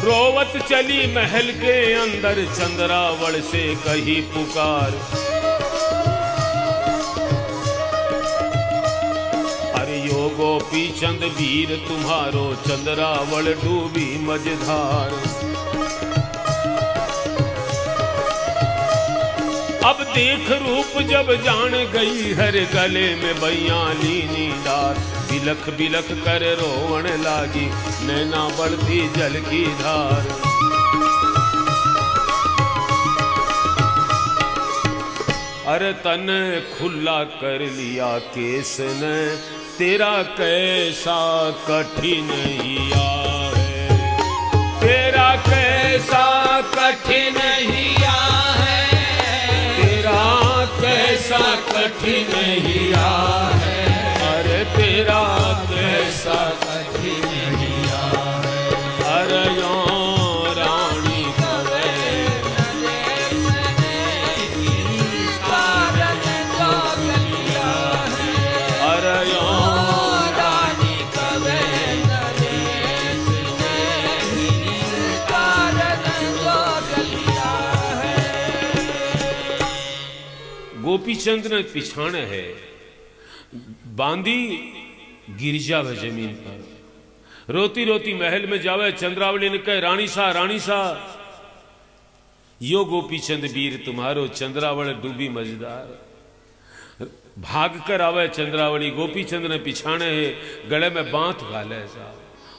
Speaker 1: रोवत चली महल के अंदर, चंद्रावल से कही पुकार। अरे यो गोपी चंद वीर तुम्हारो, चंद्रावल डूबी मझधार। अब देख रूप जब जान गई, हर गले में बयाली नीडार। बिलख बिलख कर रोवण लागी, नैना बढ़ती जल की धार। अरे तन खुला कर लिया केस ने, तेरा कैसा कठिन हिया है, तेरा कैसा कठिन हिया है, तेरा कैसा कठिन हिया है। अरे तेरा कैसा कठिन हिया है। अरे यो रानी कवे अरे यो रानी कवे गोपीचंद ने पिछाने है, बांधी गिरजा व जमीन पर। रोती रोती महल में जावे, चंद्रावली ने कहे रानी सा रानी सा, यो गोपीचंद वीर तुम्हारो, चंद्रावल डूबी मझधार। भाग कर आवे चंद्रावली, गोपीचंद ने पिछाने है, गले में बांध गाले साहब,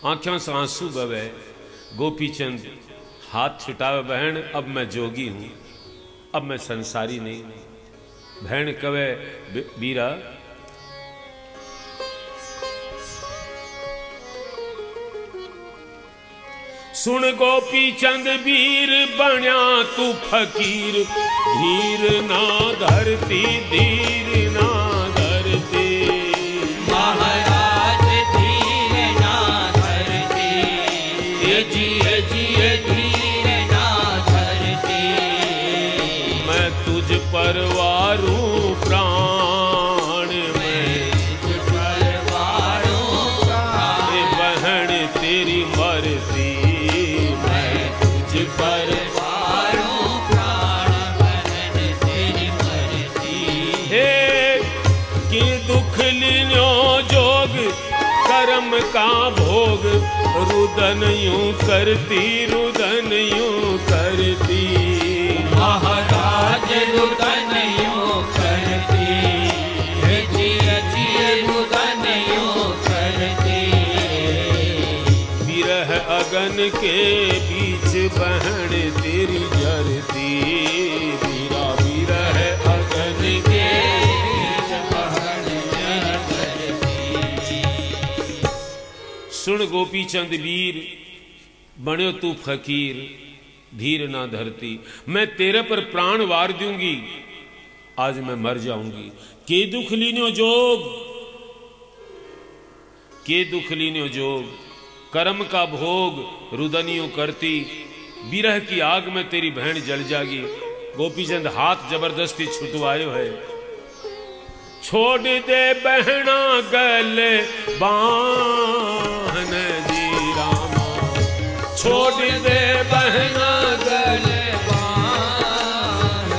Speaker 1: आंखों से आंसू बवे। गोपीचंद हाथ छुटावे, बहन अब मैं जोगी हूं, अब मैं संसारी नहीं हूं। बहन कवे बीरा सुन गोपीचंद वीर बन्या तू फकीर, धीर ना धरती धीर ना धरती।
Speaker 2: महाराज धीर ना धरती, जिए जिए धीर ना धरती।
Speaker 1: मैं तुझ पर वारूं प्राण, मैं
Speaker 2: तुझ पर वारूं प्राण।
Speaker 1: बहन तेरी मरती,
Speaker 2: पर वारूं प्राण, बहन तेरी मरती।
Speaker 1: हे कि दुख लियो जोग, कर्म का भोग, रुदन यूं करती, रुदन यूं करती।
Speaker 2: महाराज रुदन यूं करती, जिए जिए रुदन यूं करती।
Speaker 1: विरह अगन के बीच बहन तेरी जरती, वीरा विरह अगन के
Speaker 2: बीच बहन जरती।
Speaker 1: सुन गोपीचंद वीर बन्यो तू फकीर, धीर ना धरती। मैं तेरे पर प्राण वार दूंगी, आज मैं मर जाऊंगी। के दुख लीन्यो जोग, के दुख लीन्यो जोग, कर्म का भोग, रुदनियों करती। विरह की आग में तेरी बहन जल जागी। गोपीचंद हाथ जबरदस्ती छुटवायो है। छोड़ दे बहना गले बांध जी रामा, छोड़ दे बहना गले
Speaker 2: बांध।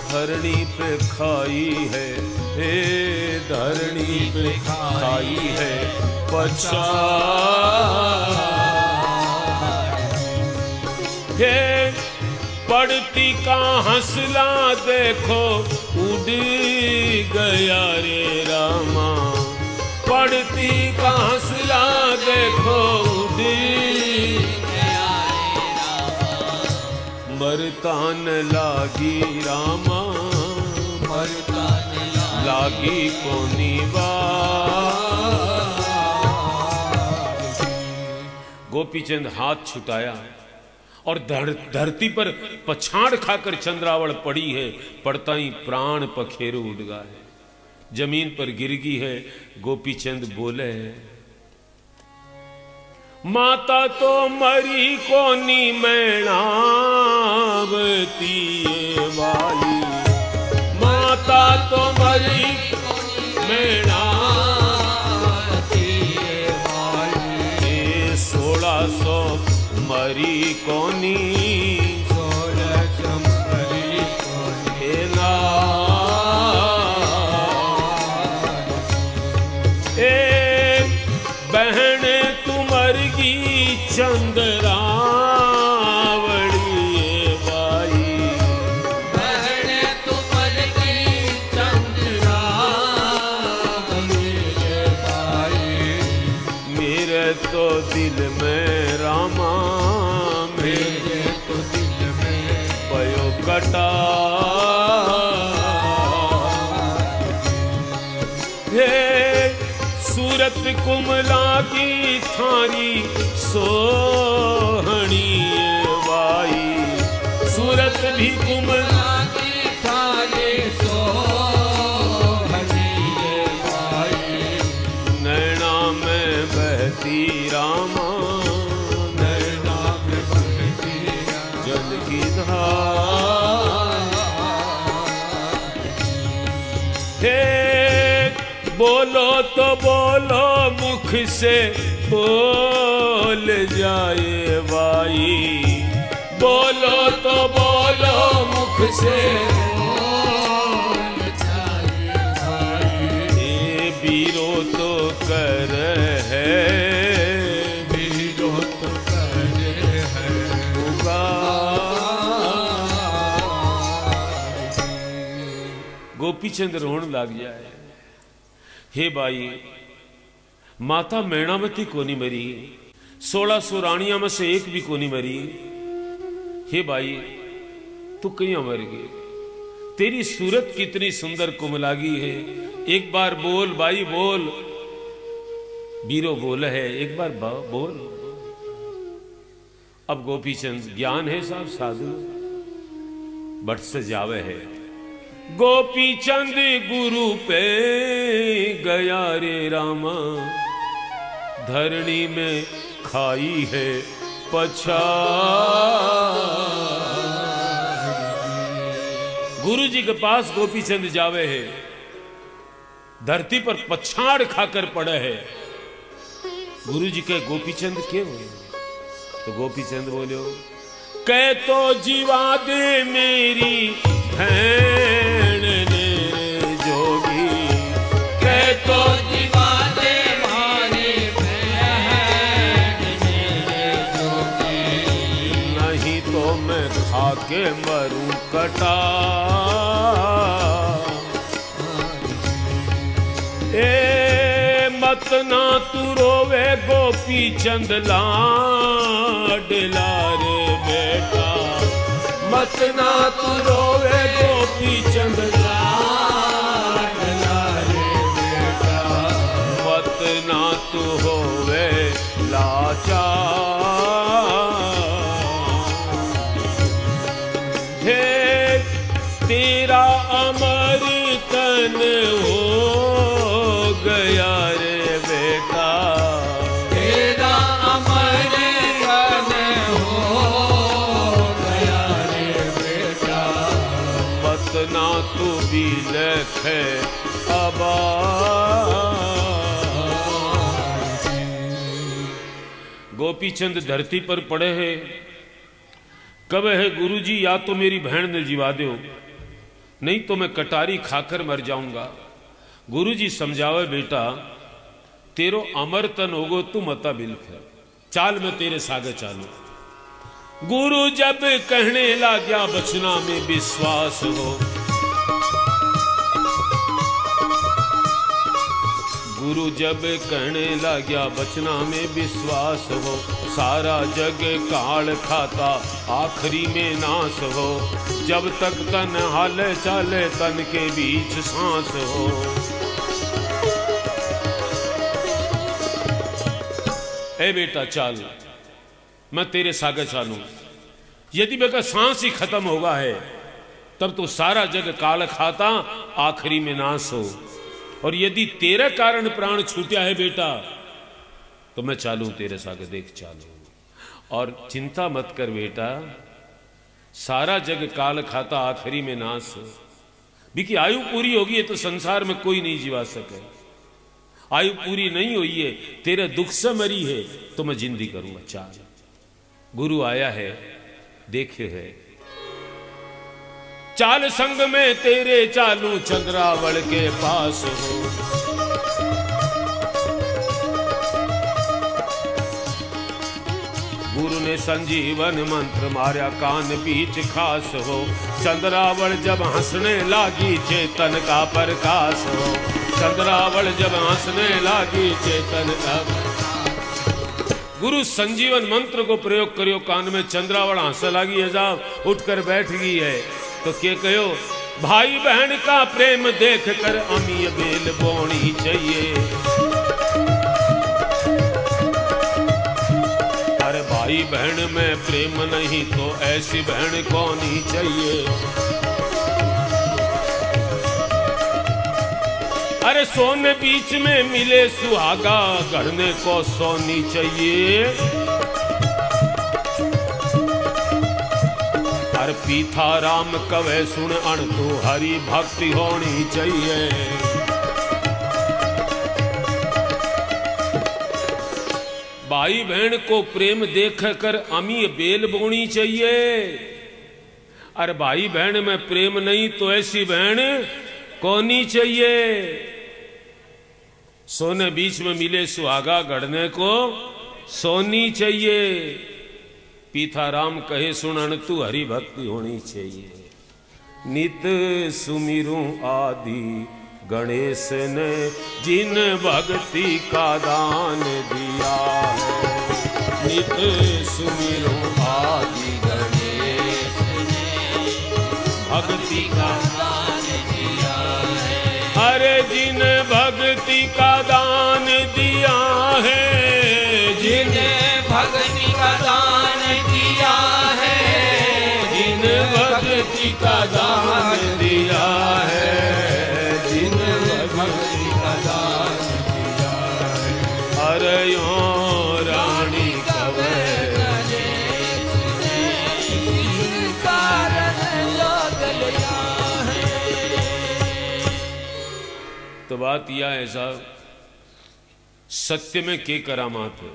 Speaker 1: धरणी पे खाई है, हे धरणी पे खाई है पछा। हे पड़ती का हंसला देखो, उड़ गया रे रामा। पड़ती का हंसला देखो, उड़ गया रे रामा। मरता न लागी रामा,
Speaker 2: मरता न
Speaker 1: लागी कोनी बात। गोपीचंद हाथ छुटाया और धरती पर पछाड़ खाकर चंद्रावल पड़ी है, पड़ता ही प्राण पखेरु उड़ गया है, जमीन पर गिर गई है। गोपीचंद बोले, माता तो मरी कोनी मैणावती वाली, माता तो मरी मैणावती वाली, 1600 मरी कोनी,
Speaker 2: 1600 मरी कोनी
Speaker 1: ना बहन तुमर की चंद्रावली बाई,
Speaker 2: बहन तुमर की चंद्रावली बाई,
Speaker 1: मेरे तो दिल में रामा,
Speaker 2: मेरे तो दिल में
Speaker 1: पयो कटा, सूरत कुमला की थारी सोहनी बाई, सूरत भी कुमला
Speaker 2: की थारी सोहनी बाई,
Speaker 1: नैना में बहती रामा,
Speaker 2: नैना में बहती
Speaker 1: जल की धार, हे बोलो तो बोलो मुख से बोल जाए भाई, बोलो तो बोलो मुख से
Speaker 2: बोल जाए भाई,
Speaker 1: ये बीरो तो कर है,
Speaker 2: बीरो तो करे है
Speaker 1: गोपीचंद रोन लग जाए, हे भाई माता मैणावती कोनी मरी, 1600 रानियां में से एक भी कोनी मरी, हे भाई तू कहीं मर गई, तेरी सूरत कितनी सुंदर कुमलागी है, एक बार बोल भाई बोल, बीरो बोल है एक बार बोल। अब गोपीचंद ज्ञान है साहब साधु बट से जावे है, गोपीचंद गुरु पे गया रे रामा, धरणी में खाई है पछा, गुरु जी के पास गोपीचंद जावे है, धरती पर पछाड़ खाकर पड़े है। गुरु जी के गोपीचंद क्यों? तो गोपीचंद बोलो, कह तो जीवा दे मेरी भैन ने जोगी, कह तो
Speaker 2: जीवा दे मारी बहन ने जोगी,
Speaker 1: नहीं तो मैं खा के मरूं कटा, ए मत ना तू रोवे गोपीचंद लाडला रे बेटा, मत ना तू रोवे गोपीचंद लाडला रे बेटा, मत ना तू होवे लाचार, हे तेरा अमर तन हो गया रे बेटा,
Speaker 2: तेरा अमर तन हो गया रे बेटा,
Speaker 1: मत ना तू भी लखे अबा। गोपीचंद धरती पर पड़े हैं, कब है गुरुजी या तो मेरी बहन ने जिवा दो, नहीं तो मैं कटारी खाकर मर जाऊंगा। गुरुजी समझावे, बेटा तेरो अमर तन होगो तू मता बिल्क है, चाल मैं तेरे सागे चालू। गुरु जब कहने लाग्या बचना में विश्वास हो, गुरु जब कहने लाग्या बचना में विश्वास हो, सारा जग काल खाता आखिरी में नाश हो, जब तक तन हाले चाले तन के बीच सांस हो। ए बेटा चाल, मैं तेरे सागे चालू। यदि मेरा सांस ही खत्म होगा है तब तो सारा जग काल खाता आखिरी में नाश हो। और यदि तेरे कारण प्राण छूटा है बेटा तो मैं चालू तेरे सागे, देख चालू। और चिंता मत कर बेटा, सारा जग काल खाता आखिरी में नाश हो। बिकी आयु पूरी होगी है तो संसार में कोई नहीं जीवा सके। आयु पूरी नहीं हुई है, तेरे दुख से मरी है तो मैं जिंदगी करूंगा। चाल गुरु आया है, देखे है चाल संग में तेरे चालू चंद्रावल के पास हो। गुरु ने संजीवन मंत्र मारा कान बीच खास हो। चंद्रावल जब हंसने लागी चेतन का प्रकाश हो। चंद्रावल जब हंसने लागी चेतन का। गुरु संजीवन मंत्र को प्रयोग करियो, कान में चंद्रावल हंस लागी है, साहब उठकर बैठ गई है तो क्या कहो, भाई बहन का प्रेम देख कर अमी बेल बोनी चाहिए। अरे भाई बहन में प्रेम नहीं तो ऐसी बहन कौन ही चाहिए। अरे सोने बीच में मिले सुहागा गढ़ने को सोनी चाहिए। अरे पीथा राम कवे सुन अण तू हरि भक्ति होनी चाहिए। भाई बहन को प्रेम देख कर अमी बेल बोनी चाहिए। अरे भाई बहन में प्रेम नहीं तो ऐसी बहन कौनी चाहिए। सोने बीच में मिले सुहागा गढ़ने को सोनी चाहिए। पीथा राम कहे सुनन तू हरि भक्ति होनी चाहिए। नित सुमिरू आदि गणेश ने जिन भक्ति का दान दिया है। नित सुमिरू आदि गणेश ने भक्ति का दान दिया है। अरे जिन भक्ति का दान दिया है, जिन
Speaker 2: भक्ति का दान दिया है,
Speaker 1: जिन भक्ति का दान दिया है, जिन भक्ति का दान दिया है। अरे यो रानी कवे तो बात यह है साहब, सत्य में के करामात है।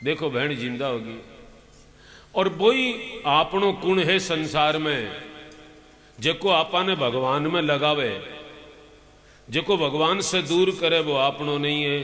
Speaker 1: देखो बहन जिंदा होगी और वही आपनो गुण है संसार में जेको आपा ने भगवान में लगावे, जेको भगवान से दूर करे वो आपनो नहीं है।